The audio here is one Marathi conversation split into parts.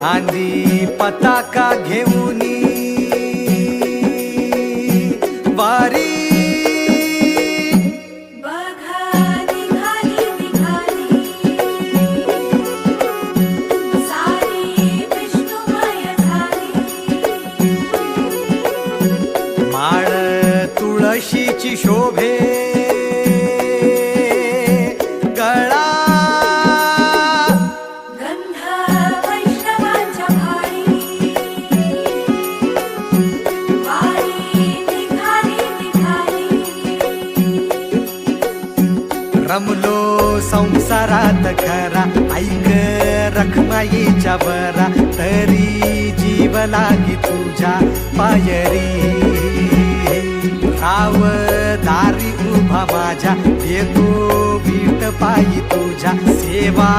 आंधी पताका घेऊनी वारी बघा निघाली निघाली सारी विष्णुमय झाली माळ तुळशीची शोभे गळा गंध वैष्णवांच्या भारी वारी निघाली निघाली रमलो संसारात खरा ऐक रखमाईच्या बरा तरी जीव लागी तुझ्या पायरी राव दारी उभा माझ्या येतो बीट पायी तुझ्या सेवा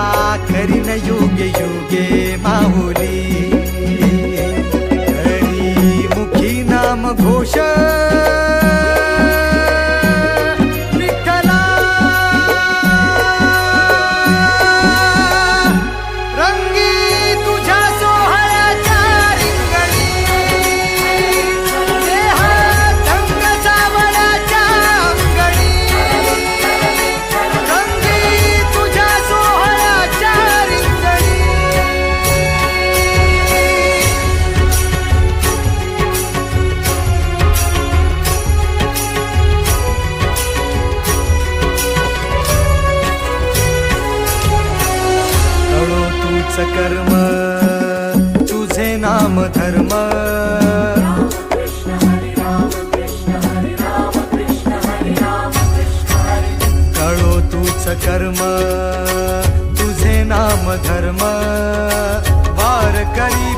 करीन योगे योगे माहुली हरी मुखी नाम घोष विठ्ठला रंगी तुझ्या सोहळ्याच्या रिंगणी देहात रंग सावळ्याच्या अंगणी रंगी तुझ्या सोहळ्याच्या रिंगणी तळो तूच कर्म तुझे नाम धर्म कृष्ण हरी राम कृष्ण हरी राम कृष्ण हरी राम कृष्ण हरी तळो तूच कर्म तुझे नाम धर्म वार करी